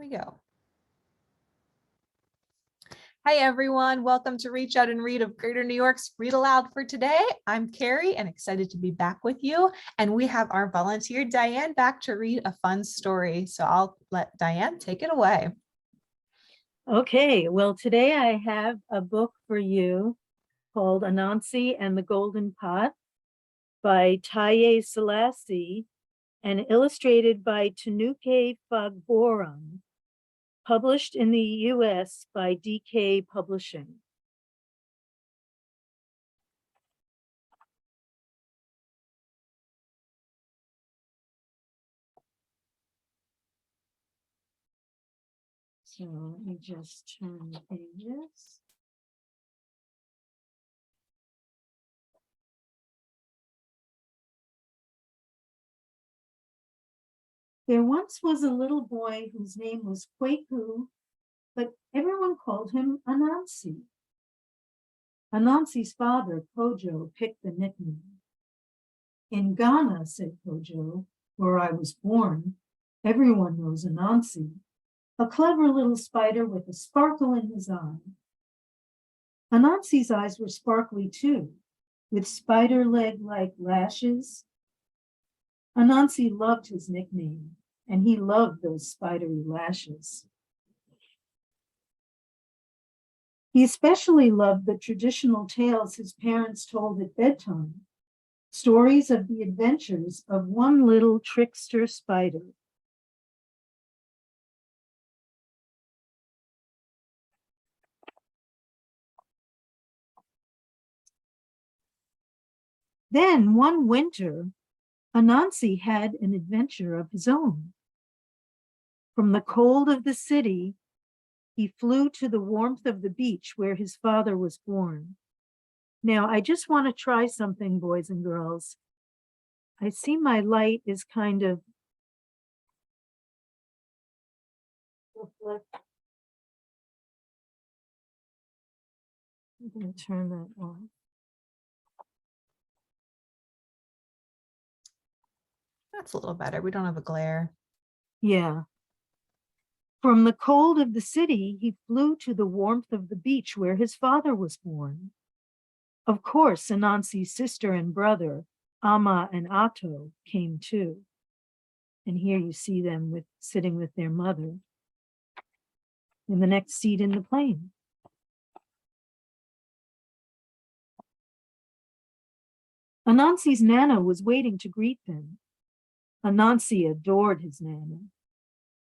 we go. Hi, everyone. Welcome to Reach Out and Read of Greater New York's Read Aloud for today. I'm Carrie and excited to be back with you. And we have our volunteer, Diane, back to read a fun story. So I'll let Diane take it away. Okay, well, today I have a book for you called Anansi and the Golden Pot by Taye Selassie and illustrated by Tanuke Fagboran, published in the US by DK Publishing. So let me just turn the pages. There once was a little boy whose name was Kwaku, but everyone called him Anansi. Anansi's father, Kojo, picked the nickname. In Ghana, said Kojo, where I was born, everyone knows Anansi, a clever little spider with a sparkle in his eye. Anansi's eyes were sparkly too, with spider leg-like lashes. Anansi loved his nickname, and he loved those spidery lashes. He especially loved the traditional tales his parents told at bedtime, stories of the adventures of one little trickster spider. Then one winter, Anansi had an adventure of his own. From the cold of the city, he flew to the warmth of the beach where his father was born. Now, I just want to try something, boys and girls. I see my light is kind of I'm going to turn that off. That's a little better. We don't have a glare. Yeah. From the cold of the city, he flew to the warmth of the beach where his father was born. Of course, Anansi's sister and brother, Ama and Ato, came too. And here you see them sitting with their mother in the next seat in the plane. Anansi's Nana was waiting to greet them. Anansi adored his Nana.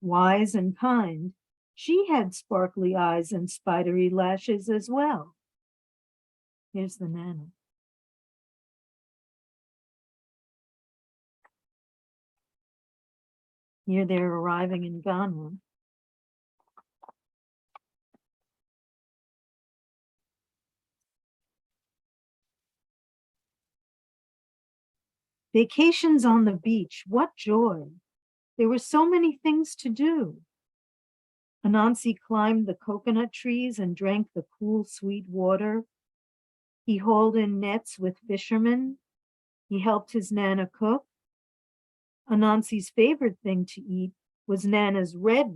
Wise and kind, she had sparkly eyes and spidery lashes as well. Here's the Nana. Here they're arriving in Ghana. Vacations on the beach, what joy. There were so many things to do. Anansi climbed the coconut trees and drank the cool, sweet water. He hauled in nets with fishermen. He helped his Nana cook. Anansi's favorite thing to eat was Nana's red,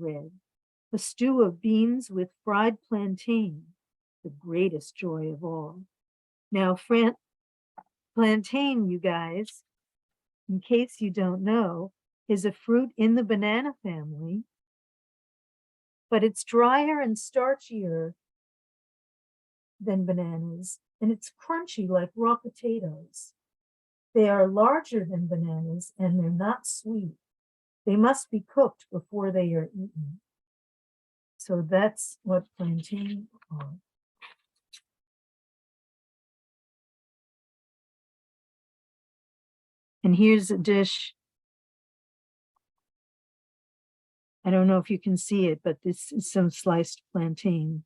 a stew of beans with fried plantain, the greatest joy of all. Now, plantain, you guys, in case you don't know, is a fruit in the banana family, but it's drier and starchier than bananas, and it's crunchy like raw potatoes. They are larger than bananas, and they're not sweet. They must be cooked before they are eaten. So that's what plantain are. And here's a dish. I don't know if you can see it, but this is some sliced plantain.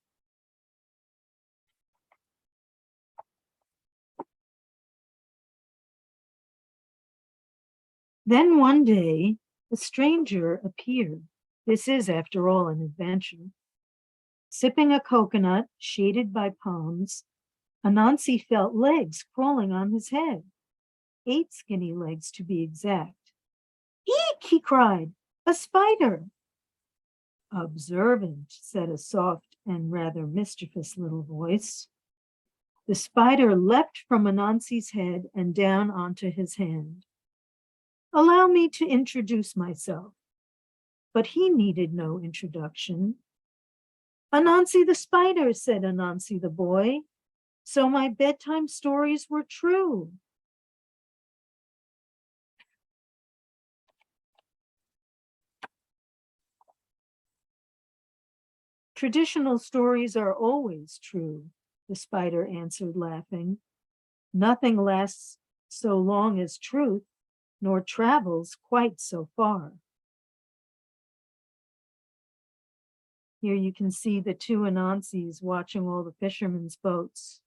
Then one day, a stranger appeared. This is, after all, an adventure. Sipping a coconut shaded by palms, Anansi felt legs crawling on his head. 8 skinny legs, to be exact. Eek, he cried, a spider. Observant, said a soft and rather mischievous little voice. The spider leapt from Anansi's head and down onto his hand. Allow me to introduce myself. But he needed no introduction. Anansi the spider, said Anansi the boy. So my bedtime stories were true. Traditional stories are always true, the spider answered, laughing. Nothing lasts so long as truth, nor travels quite so far. Here you can see the two Anansis watching all the fishermen's boats.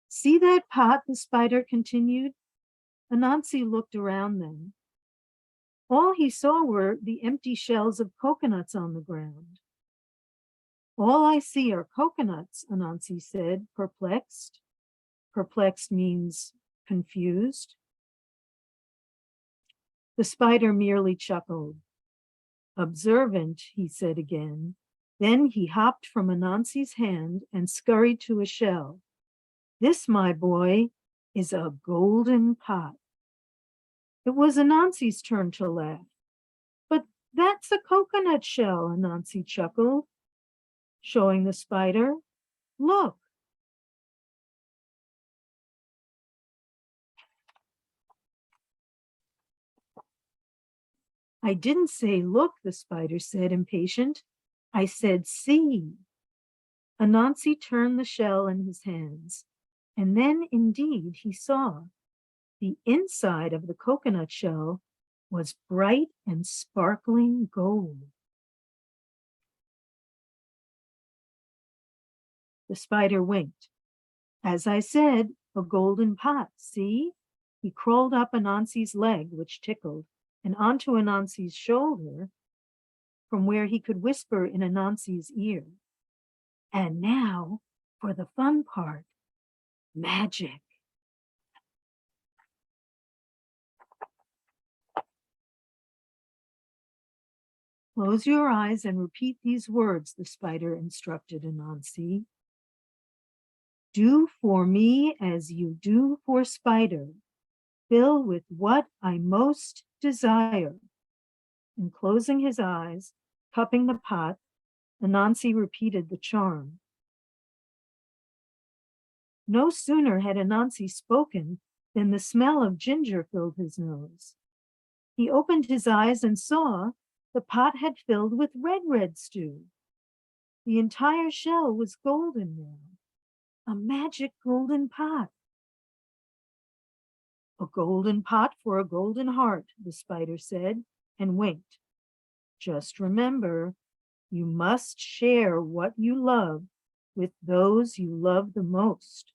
See that pot, the spider continued. Anansi looked around them. All he saw were the empty shells of coconuts on the ground. All I see are coconuts, Anansi said, perplexed. Perplexed means confused. The spider merely chuckled. Observant, he said again. Then he hopped from Anansi's hand and scurried to a shell. This, my boy, is a golden pot. It was Anansi's turn to laugh. But that's a coconut shell, Anansi chuckled, showing the spider. Look. I didn't say look, the spider said, impatient. I said see. Anansi turned the shell in his hands, and then indeed he saw. The inside of the coconut shell was bright and sparkling gold. The spider winked. As I said, a golden pot, see? He crawled up Anansi's leg, which tickled, and onto Anansi's shoulder, from where he could whisper in Anansi's ear. And now for the fun part, magic. Close your eyes and repeat these words, the spider instructed Anansi. Do for me as you do for spider. Fill with what I most desire. And closing his eyes, cupping the pot, Anansi repeated the charm. No sooner had Anansi spoken than the smell of ginger filled his nose. He opened his eyes and saw the pot had filled with red stew. The entire shell was golden now, a magic golden pot. A golden pot for a golden heart, the spider said, and winked. Just remember, you must share what you love with those you love the most.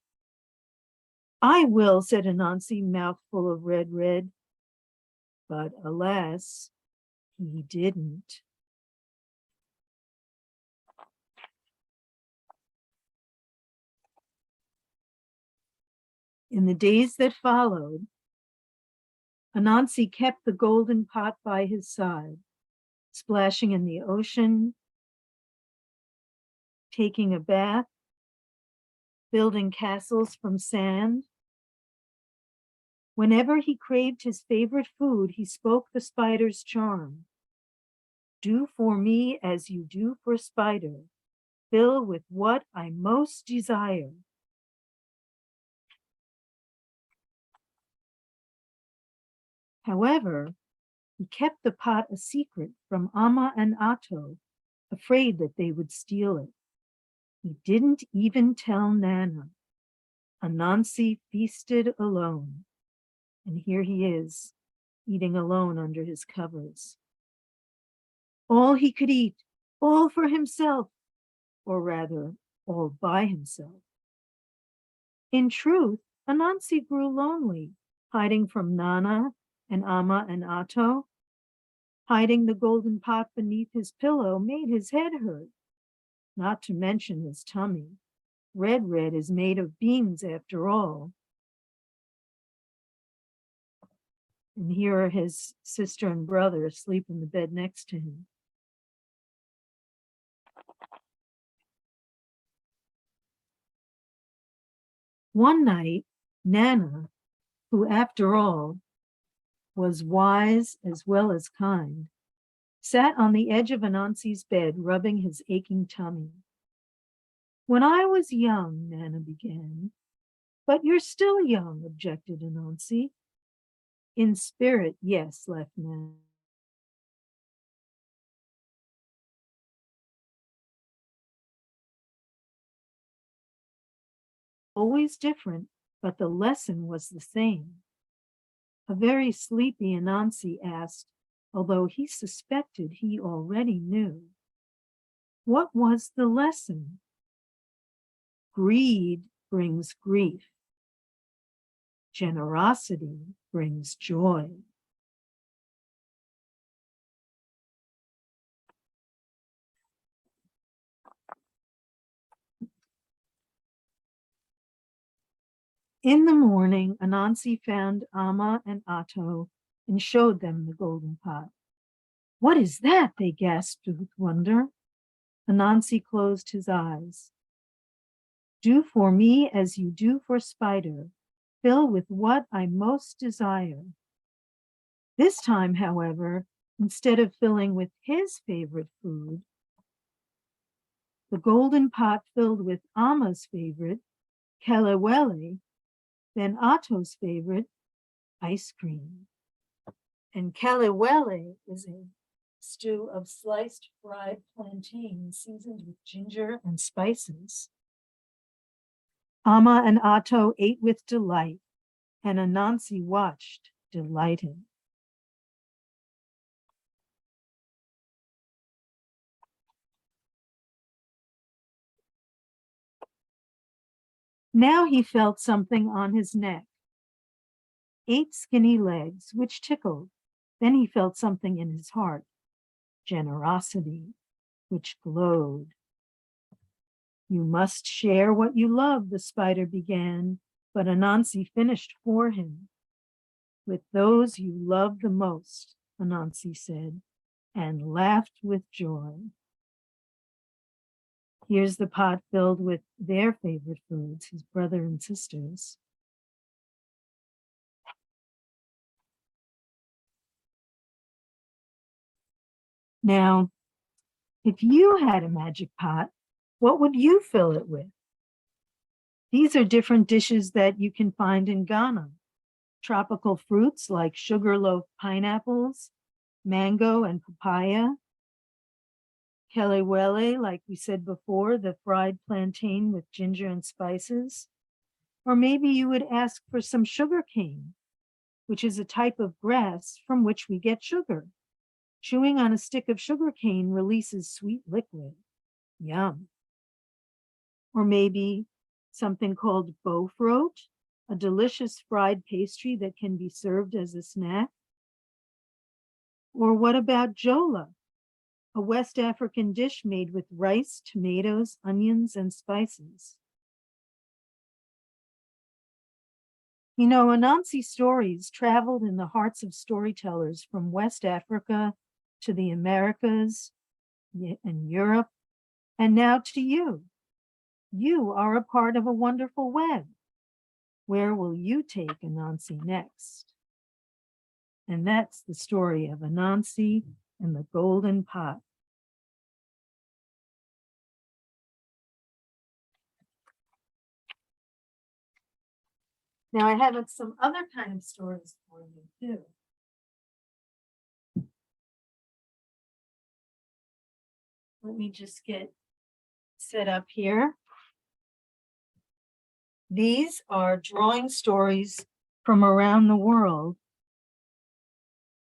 I will, said Anansi, mouth full of red. But alas, he didn't. In the days that followed, Anansi kept the golden pot by his side, splashing in the ocean, taking a bath, building castles from sand. Whenever he craved his favorite food, he spoke the spider's charm. Do for me as you do for spider. Fill with what I most desire. However, he kept the pot a secret from Amma and Ato, afraid that they would steal it. He didn't even tell Nana. Anansi feasted alone. And here he is, eating alone under his covers. All he could eat, all for himself, or rather, all by himself. In truth, Anansi grew lonely, hiding from Nana and Amma and Ato. Hiding the golden pot beneath his pillow made his head hurt, not to mention his tummy. Red is made of beans after all. And here are his sister and brother asleep in the bed next to him. One night, Nana, who after all was wise as well as kind, sat on the edge of Anansi's bed, rubbing his aching tummy. When I was young, Nana began. But you're still young, objected Anansi. In spirit, yes, laughed Nana. Always different, but the lesson was the same. A very sleepy Anansi asked, although he suspected he already knew. What was the lesson? Greed brings grief. Generosity brings joy. In the morning, Anansi found Amma and Atto and showed them the golden pot. What is that? They gasped with wonder. Anansi closed his eyes. Do for me as you do for Spider. Fill with what I most desire. This time, however, instead of filling with his favorite food, the golden pot filled with Amma's favorite, kelewele, then Atto's favorite, ice cream. And kelewele is a stew of sliced fried plantain seasoned with ginger and spices. Amma and Atto ate with delight, and Anansi watched, delighted. Now he felt something on his neck. 8 skinny legs, which tickled. Then he felt something in his heart, generosity, which glowed. You must share what you love, the spider began, but Anansi finished for him. With those you love the most, Anansi said, and laughed with joy. Here's the pot filled with their favorite foods, his brother and sisters. Now, if you had a magic pot, what would you fill it with? These are different dishes that you can find in Ghana. Tropical fruits like sugarloaf pineapples, mango and papaya. Kelewele, like we said before, the fried plantain with ginger and spices. Or maybe you would ask for some sugar cane, which is a type of grass from which we get sugar. Chewing on a stick of sugar cane releases sweet liquid. Yum. Or maybe something called bofrot, a delicious fried pastry that can be served as a snack. Or what about jola, a West African dish made with rice, tomatoes, onions, and spices? You know, Anansi stories traveled in the hearts of storytellers from West Africa to the Americas and Europe, and now to you. You are a part of a wonderful web. Where will you take Anansi next? And that's the story of Anansi and the golden pot. Now I have some other kind of stories for you too. Let me just get set up here. These are drawing stories from around the world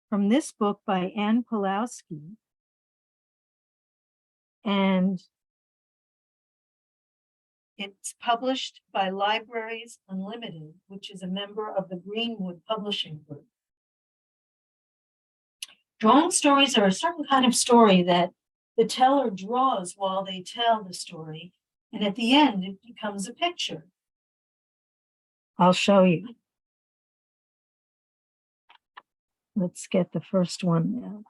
from this book by Anne Pulowski. And it's published by Libraries Unlimited, which is a member of the Greenwood Publishing Group. Drawing stories are a certain kind of story that the teller draws while they tell the story, And at the end, it becomes a picture. I'll show you. Let's get the first one out.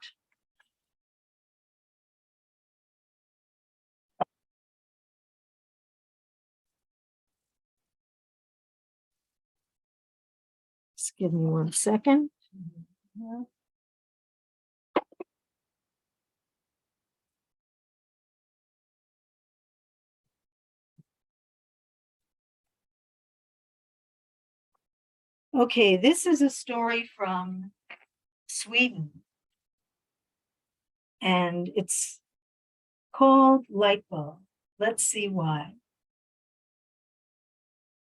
Just give me 1 second. Okay, this is a story from Sweden, and it's called Light Bulb. Let's see why.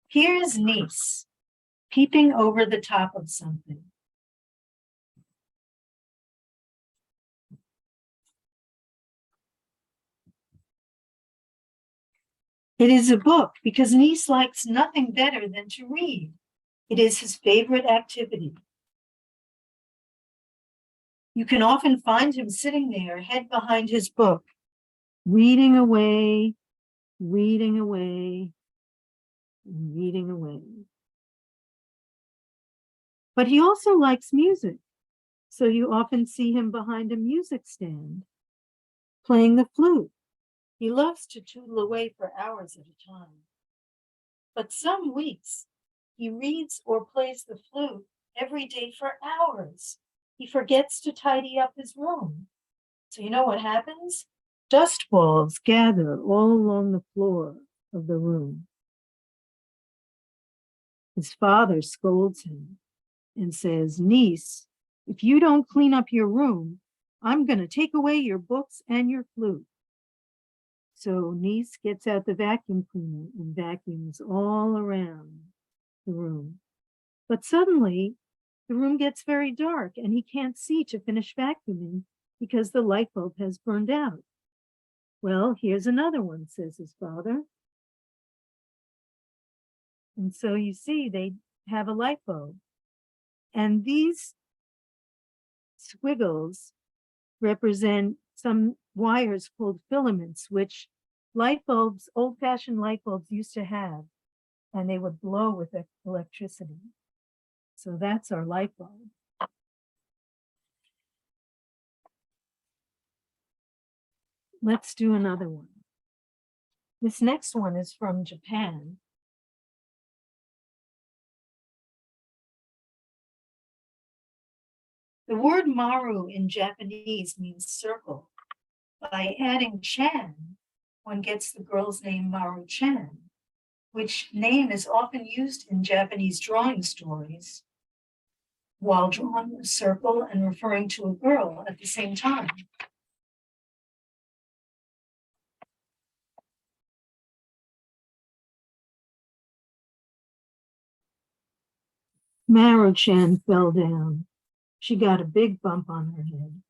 Here is Niece peeping over the top of something. It is a book because Niece likes nothing better than to read. It is his favorite activity. You can often find him sitting there, head behind his book, reading away, reading away, reading away. But he also likes music, so you often see him behind a music stand, playing the flute. He loves to tootle away for hours at a time. But some weeks, he reads or plays the flute every day for hours. He forgets to tidy up his room. So you know what happens? Dust balls gather all along the floor of the room. His father scolds him and says, Niece, if you don't clean up your room, I'm going to take away your books and your flute. So Niece gets out the vacuum cleaner and vacuums all around the room. But suddenly, the room gets very dark and he can't see to finish vacuuming because the light bulb has burned out. Well, here's another one, says his father. And so you see, they have a light bulb. And these squiggles represent some wires called filaments, which light bulbs, old-fashioned light bulbs used to have, and they would glow with electricity. So that's our light bulb. Let's do another one. This next one is from Japan. The word maru in Japanese means circle. By adding chan, one gets the girl's name Maru-chan, which name is often used in Japanese drawing stories while drawing a circle and referring to a girl at the same time. Maru-chan fell down. She got a big bump on her head.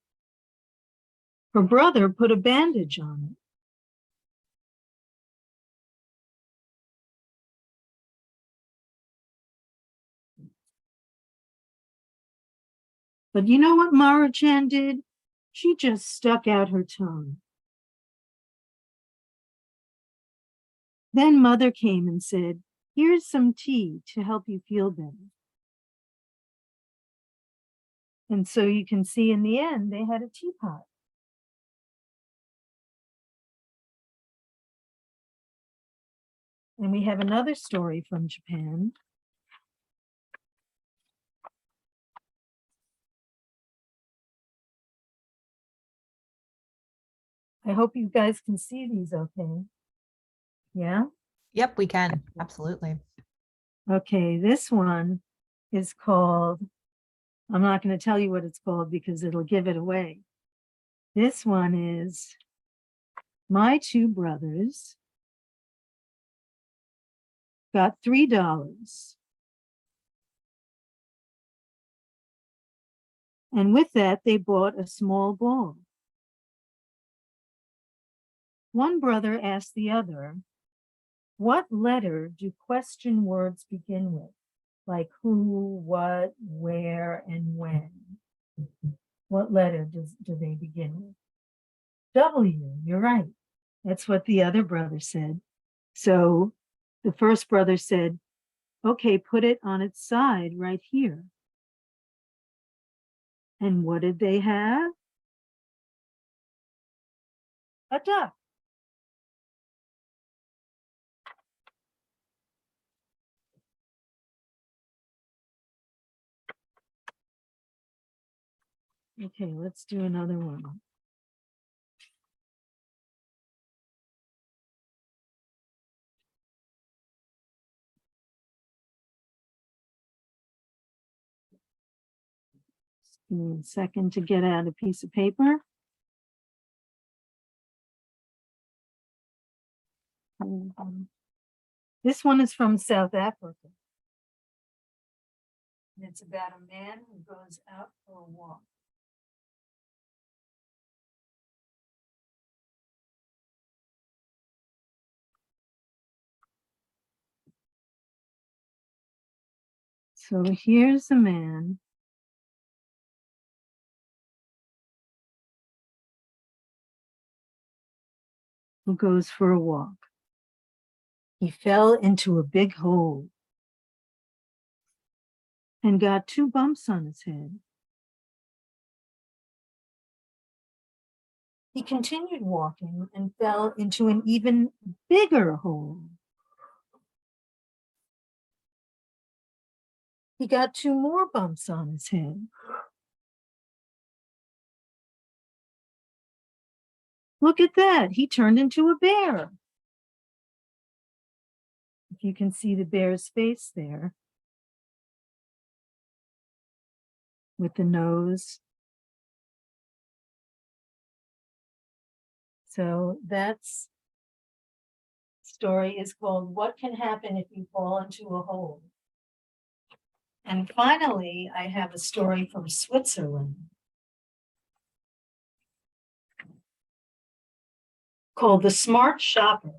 Her brother put a bandage on it. But you know what Maru-chan did? She just stuck out her tongue. Then Mother came and said, here's some tea to help you feel better. And so you can see in the end, they had a teapot. And we have another story from Japan. I hope you guys can see these okay. Yeah? Yep, we can. Absolutely. Okay, this one is called, I'm not going to tell you what it's called because it'll give it away. This one is My Two Brothers got $3. And with that, they bought a small ball. One brother asked the other, what letter do question words begin with? Like who, what, where, and when? What letter do they begin with? W, you're right. That's what the other brother said. So the first brother said, okay, put it on its side right here. And what did they have? A duck. Okay, let's do another one. Give me a second to get out a piece of paper. This one is from South Africa. And it's about a man who goes out for a walk. So here's a man who goes for a walk. He fell into a big hole and got 2 bumps on his head. He continued walking and fell into an even bigger hole. He got 2 more bumps on his head. Look at that, he turned into a bear. If you can see the bear's face there, with the nose. So that's story is called What Can Happen If You Fall Into a Hole? And finally, I have a story from Switzerland called The Smart Shopper.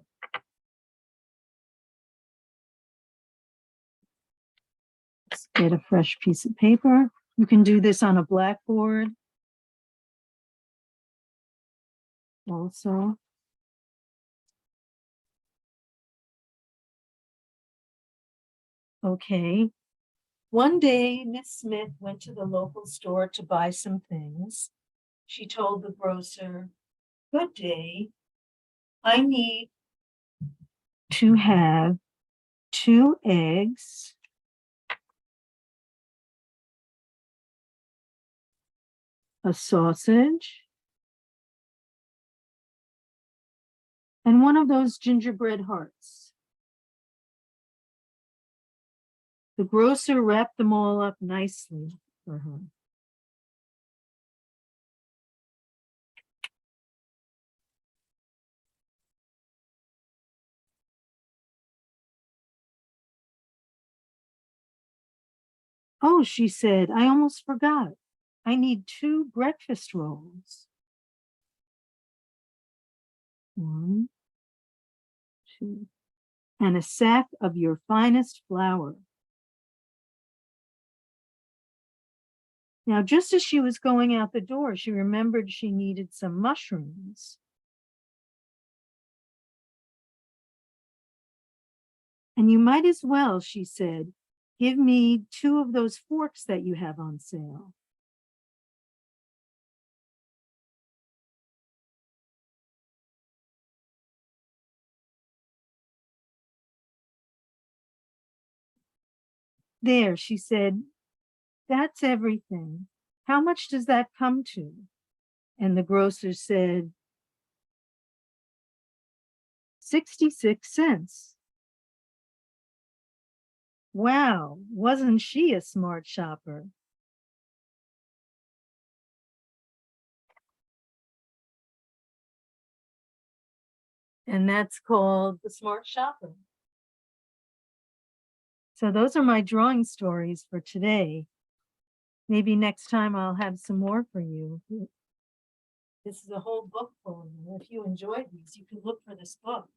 Let's get a fresh piece of paper. You can do this on a blackboard also. Okay. One day, Miss Smith went to the local store to buy some things. She told the grocer, "Good day. I need to have 2 eggs, a sausage, and one of those gingerbread hearts." The grocer wrapped them all up nicely for her. "Oh," she said, "I almost forgot. I need 2 breakfast rolls. 1, 2, and a sack of your finest flour." Now, just as she was going out the door, she remembered she needed some mushrooms. "And you might as well," she said, "give me 2 of those forks that you have on sale." "There," she said, "that's everything. How much does that come to?" And the grocer said, 66 cents. Wow, wasn't she a smart shopper? And that's called The Smart Shopper. So those are my drawing stories for today. Maybe next time I'll have some more for you. This is a whole book full of them. If you enjoyed these, you can look for this book.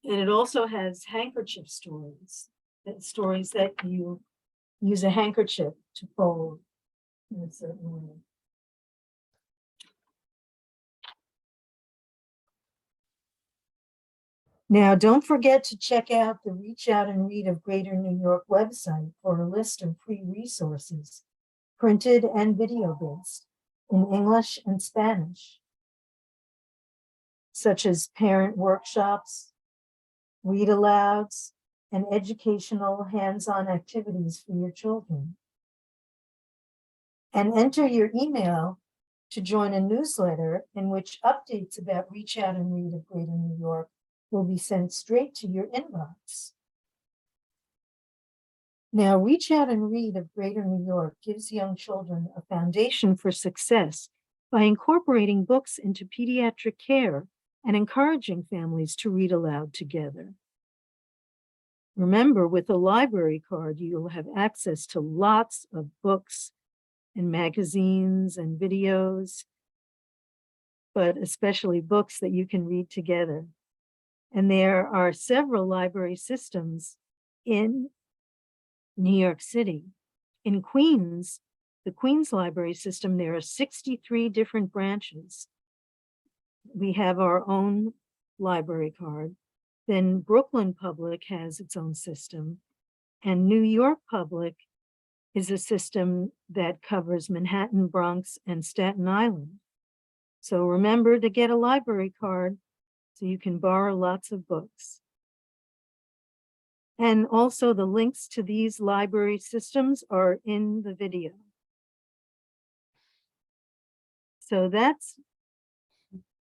And it also has handkerchief stories that you use a handkerchief to fold in a certain way. Now, don't forget to check out the Reach Out and Read of Greater New York website for a list of free resources, printed and video-based, in English and Spanish, such as parent workshops, read alouds, and educational hands-on activities for your children. And enter your email to join a newsletter in which updates about Reach Out and Read of Greater New York will be sent straight to your inbox. Now, Reach Out and Read of Greater New York gives young children a foundation for success by incorporating books into pediatric care and encouraging families to read aloud together. Remember, with a library card, you'll have access to lots of books and magazines and videos, but especially books that you can read together. And there are several library systems in New York City. In Queens, the Queens Library System, there are 63 different branches. We have our own library card. Then Brooklyn Public has its own system. And New York Public is a system that covers Manhattan, Bronx, and Staten Island. So remember to get a library card so you can borrow lots of books. And also the links to these library systems are in the video. So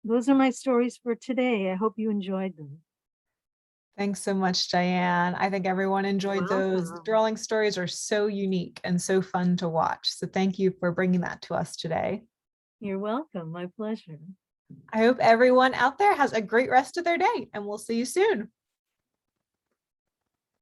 those are my stories for today. I hope you enjoyed them. Thanks so much, Diane. I think everyone enjoyed those. The drawing stories are so unique and so fun to watch. So thank you for bringing that to us today. You're welcome. My pleasure. I hope everyone out there has a great rest of their day, and we'll see you soon.